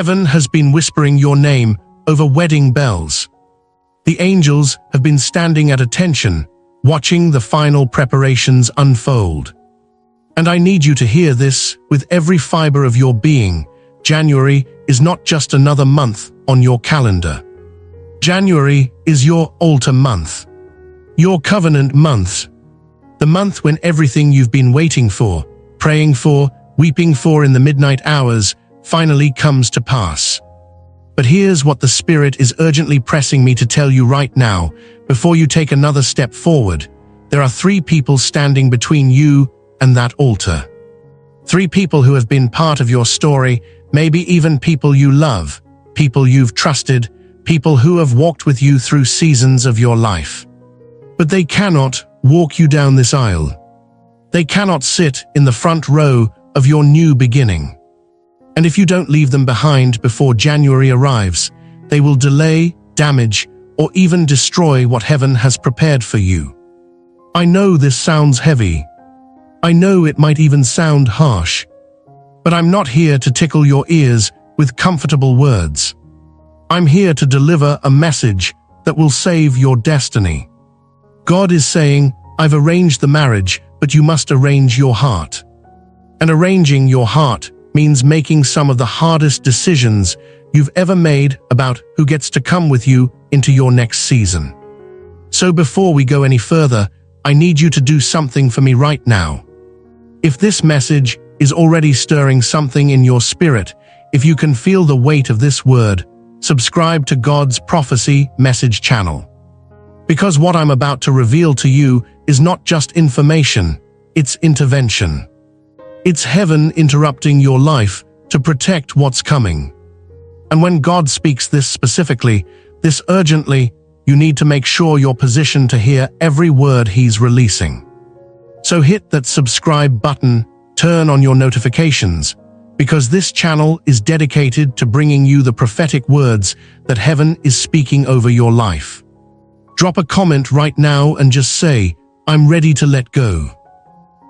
Heaven has been whispering your name over wedding bells. The angels have been standing at attention, watching the final preparations unfold. And I need you to hear this with every fiber of your being. January is not just another month on your calendar. January is your altar month, your covenant month, the month when everything you've been waiting for, praying for, weeping for in the midnight hours finally comes to pass. But here's what the Spirit is urgently pressing me to tell you right now, before you take another step forward. There are 3 people standing between you and that altar. 3 people who have been part of your story, maybe even people you love, people you've trusted, people who have walked with you through seasons of your life. But they cannot walk you down this aisle. They cannot sit in the front row of your new beginning. And if you don't leave them behind before January arrives, they will delay, damage, or even destroy what heaven has prepared for you. I know this sounds heavy. I know it might even sound harsh. But I'm not here to tickle your ears with comfortable words. I'm here to deliver a message that will save your destiny. God is saying, I've arranged the marriage, but you must arrange your heart. And arranging your heart means making some of the hardest decisions you've ever made about who gets to come with you into your next season. So before we go any further, I need you to do something for me right now. If this message is already stirring something in your spirit, if you can feel the weight of this word, subscribe to God's Prophecy Message channel. Because what I'm about to reveal to you is not just information, it's intervention. It's heaven interrupting your life to protect what's coming. And when God speaks this specifically, this urgently, you need to make sure you're positioned to hear every word He's releasing. So hit that subscribe button, turn on your notifications, because this channel is dedicated to bringing you the prophetic words that heaven is speaking over your life. Drop a comment right now and just say, I'm ready to let go.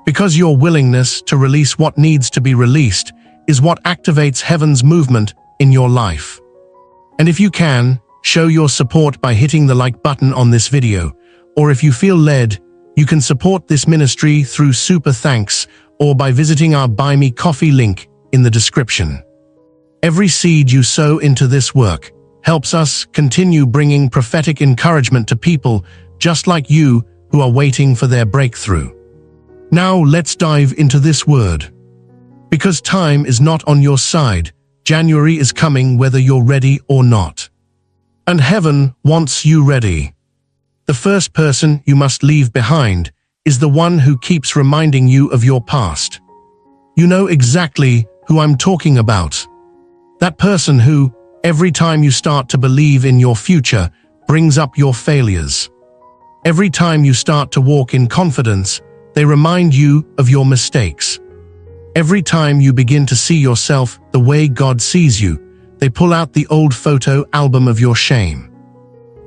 Because your willingness to release what needs to be released is what activates heaven's movement in your life. And if you can, show your support by hitting the like button on this video, or if you feel led, you can support this ministry through super thanks or by visiting our Buy Me Coffee link in the description. Every seed you sow into this work helps us continue bringing prophetic encouragement to people just like you who are waiting for their breakthrough. Now let's dive into this word. Because time is not on your side, January is coming whether you're ready or not. And heaven wants you ready. The first person you must leave behind is the one who keeps reminding you of your past. You know exactly who I'm talking about. That person who, every time you start to believe in your future, brings up your failures. Every time you start to walk in confidence, they remind you of your mistakes. Every time you begin to see yourself the way God sees you, they pull out the old photo album of your shame.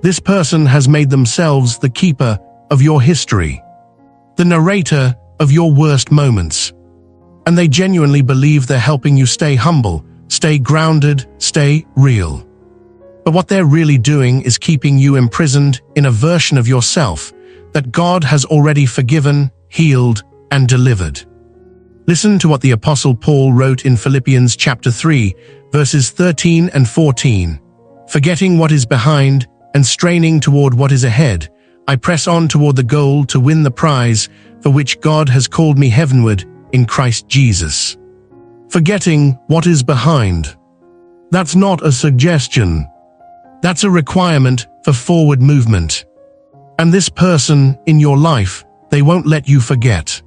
This person has made themselves the keeper of your history, the narrator of your worst moments. And they genuinely believe they're helping you stay humble, stay grounded, stay real. But what they're really doing is keeping you imprisoned in a version of yourself that God has already forgiven, healed, and delivered. Listen to what the Apostle Paul wrote in Philippians chapter 3, verses 13 and 14. Forgetting what is behind and straining toward what is ahead, I press on toward the goal to win the prize for which God has called me heavenward in Christ Jesus. Forgetting what is behind. That's not a suggestion. That's a requirement for forward movement. And this person in your life, they won't let you forget.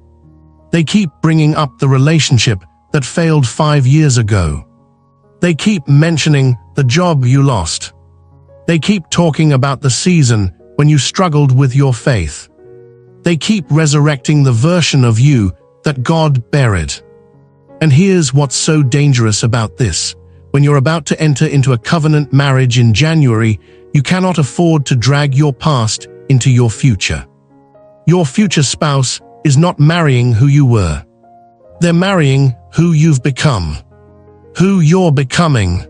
They keep bringing up the relationship that failed 5 years ago. They keep mentioning the job you lost. They keep talking about the season when you struggled with your faith. They keep resurrecting the version of you that God buried. And here's what's so dangerous about this. When you're about to enter into a covenant marriage in January, you cannot afford to drag your past into your future. Your future spouse is not marrying who you were. They're marrying who you've become. Who you're becoming.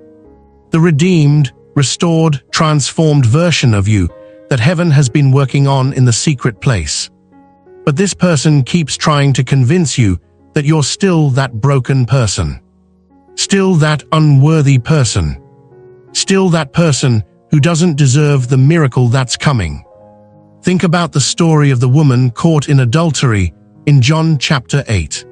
The redeemed, restored, transformed version of you that heaven has been working on in the secret place. But this person keeps trying to convince you that you're still that broken person. Still that unworthy person. Still that person who doesn't deserve the miracle that's coming. Think about the story of the woman caught in adultery in John chapter 8.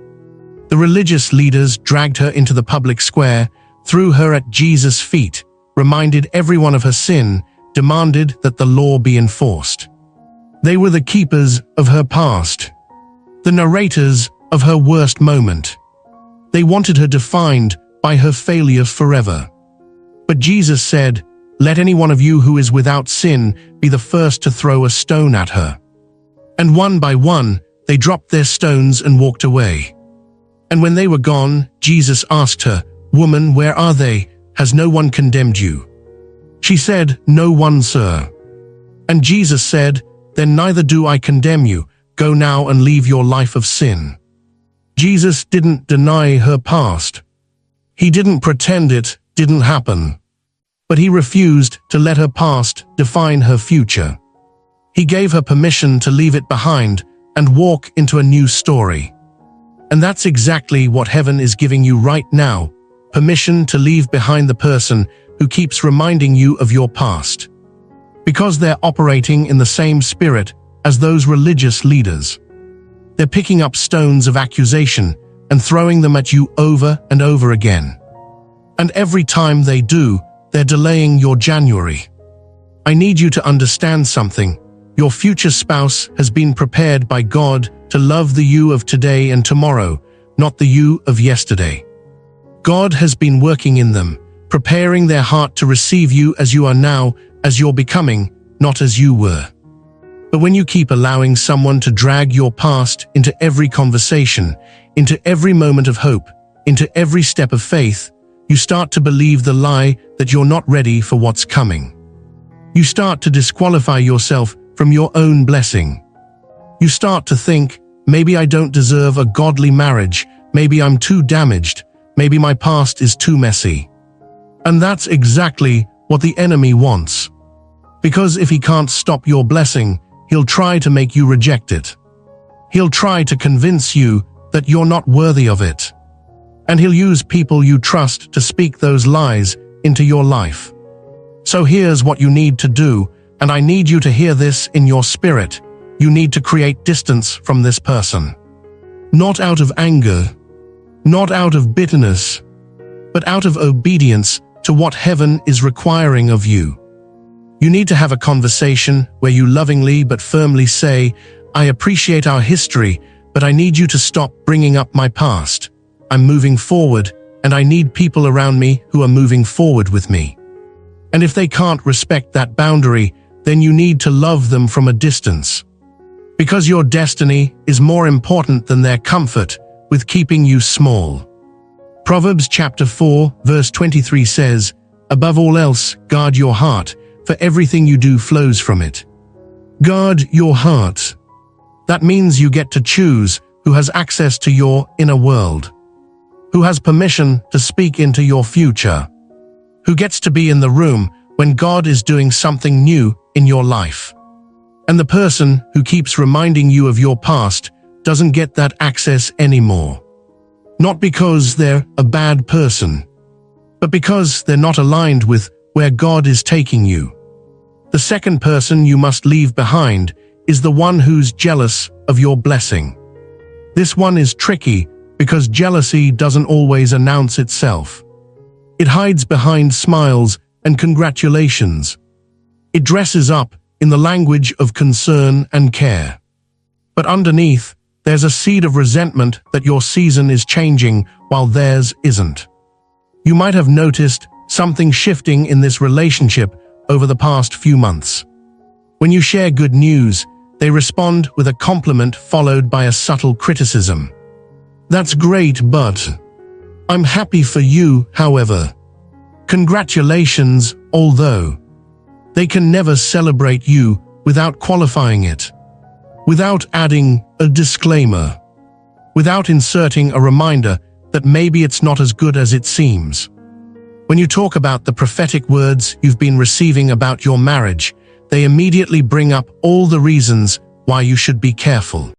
The religious leaders dragged her into the public square, threw her at Jesus' feet, reminded everyone of her sin, demanded that the law be enforced. They were the keepers of her past, the narrators of her worst moment. They wanted her defined by her failure forever. But Jesus said, "Let any one of you who is without sin be the first to throw a stone at her." And one by one, they dropped their stones and walked away. And when they were gone, Jesus asked her, "Woman, where are they? Has no one condemned you?" She said, "No one, sir." And Jesus said, "Then neither do I condemn you. Go now and leave your life of sin." Jesus didn't deny her past. He didn't pretend it didn't happen. But he refused to let her past define her future. He gave her permission to leave it behind and walk into a new story. And that's exactly what heaven is giving you right now, permission to leave behind the person who keeps reminding you of your past. Because they're operating in the same spirit as those religious leaders. They're picking up stones of accusation and throwing them at you over and over again. And every time they do, they're delaying your January. I need you to understand something. Your future spouse has been prepared by God to love the you of today and tomorrow, not the you of yesterday. God has been working in them, preparing their heart to receive you as you are now, as you're becoming, not as you were. But when you keep allowing someone to drag your past into every conversation, into every moment of hope, into every step of faith, you start to believe the lie that you're not ready for what's coming. You start to disqualify yourself from your own blessing. You start to think, maybe I don't deserve a godly marriage, maybe I'm too damaged, maybe my past is too messy. And that's exactly what the enemy wants. Because if he can't stop your blessing, he'll try to make you reject it. He'll try to convince you that you're not worthy of it. And he'll use people you trust to speak those lies into your life. So here's what you need to do, and I need you to hear this in your spirit. You need to create distance from this person. Not out of anger, not out of bitterness, but out of obedience to what heaven is requiring of you. You need to have a conversation where you lovingly but firmly say, "I appreciate our history, but I need you to stop bringing up my past. I'm moving forward, and I need people around me who are moving forward with me." And if they can't respect that boundary, then you need to love them from a distance. Because your destiny is more important than their comfort with keeping you small. Proverbs chapter 4, verse 23 says, "Above all else, guard your heart, for everything you do flows from it." Guard your heart. That means you get to choose who has access to your inner world, who has permission to speak into your future, who gets to be in the room when God is doing something new in your life. And the person who keeps reminding you of your past doesn't get that access anymore. Not because they're a bad person, but because they're not aligned with where God is taking you. The second person you must leave behind is the one who's jealous of your blessing. This one is tricky because jealousy doesn't always announce itself. It hides behind smiles and congratulations. It dresses up in the language of concern and care. But underneath, there's a seed of resentment that your season is changing while theirs isn't. You might have noticed something shifting in this relationship over the past few months. When you share good news, they respond with a compliment followed by a subtle criticism. "That's great, but I'm happy for you, however." Congratulations, although. They can never celebrate you without qualifying it, without adding a disclaimer, without inserting a reminder that maybe it's not as good as it seems. When you talk about the prophetic words you've been receiving about your marriage, they immediately bring up all the reasons why you should be careful.